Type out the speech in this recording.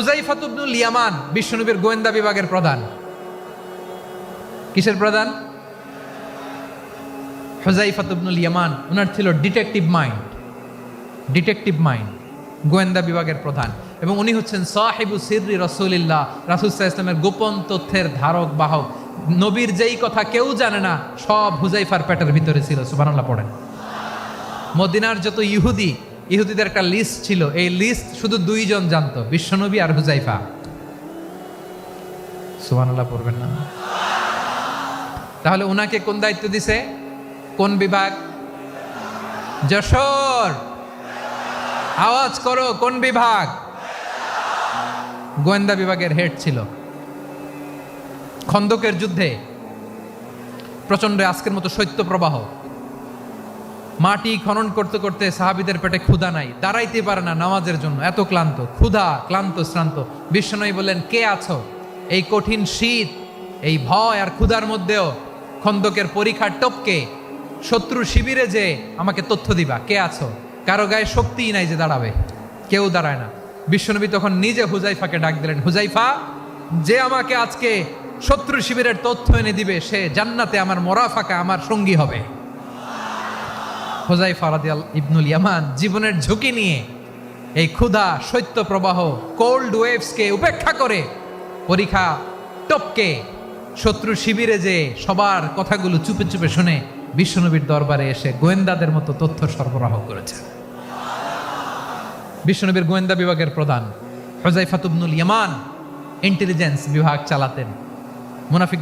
হুযায়ফা ইবনুল ইয়ামান বিশ্বনবীর গোয়েন্দা বিভাগের প্রধান। কিসের প্রধান? হুযায়ফা ইবনুল ইয়ামান। ওনার ছিল ডিটেকটিভ মাইন্ড, গোয়েন্দা বিভাগের প্রধান। এবং উনি হচ্ছেন সাহিবু সিররি রাসূলিল্লাহ, রাসূল সাল্লাল্লাহু আলাইহি ওয়াসাল্লামের গোপন তথ্যের ধারক বাহক। নবীর যেই কথা কেউ জানে না, সব হুযায়ফার পেটের ভিতরে ছিল। সুবহানাল্লাহ পড়েন। মদিনার যত ইহুদিদের একটা লিস্ট ছিল, এই লিস্ট শুধু দুইজন জানতো, বিশ্বনবী আর হুযায়ফা। সুবহানাল্লাহ পড়বেন না? তাহলে উনাকে কোন দায়িত্ব দিছে? কোন বিভাগ? যশোর, আওয়াজ করো, কোন বিভাগ? গোয়েন্দা বিভাগের হেড ছিল। খন্দকের যুদ্ধে প্রচন্ড আজকের মতো শৈত্য প্রবাহ, মাটি খনন করতে করতে সাহাবীদের পেটে ক্ষুধা নাই, দাঁড়াইতে পারে না নামাজের জন্য, এত ক্লান্ত, ক্লান্ত শ্রান্ত। বিশ্বনবী বললেন, কে আছো? এই কঠিন শীত, এই ভয় আর ক্ষুধার মধ্যেও খন্দকের পরীক্ষার টপকে শত্রু শিবিরে যে আমাকে তথ্য দিবা, কে আছো? কারো গায়ে শক্তিই নাই যে দাঁড়াবে, কেউ দাঁড়ায় না। বিশ্বনবী তখন নিজে হুযায়ফাকে ডাক দিলেন, হুযায়ফা, যে আমাকে আজকে শত্রু শিবিরের তথ্য এনে দিবে, সে জান্নাতে আমার মোরাফাকা, আমার সঙ্গী হবে। হুযায়ফা রাদিয়াল্লাহু ইবনুল ইয়ামান জীবনের ঝুঁকি নিয়ে এই ক্ষুধা, শৈত্য প্রবাহ, কোল্ড ওয়েভসকে উপেক্ষা করে পরীক্ষা টপকে শত্রু শিবিরে যে সবার কথাগুলো চুপে চুপে শুনে বিশ্বনবীর দরবারে এসে গোয়েন্দাদের মতো তথ্য সরবরাহ করেছে। বিশ্বনবীর গোয়েন্দা বিভাগের প্রধান হুযায়ফা ইবনুল ইয়ামান ইন্টেলিজেন্স বিভাগ চালাতেন। মুনাফিক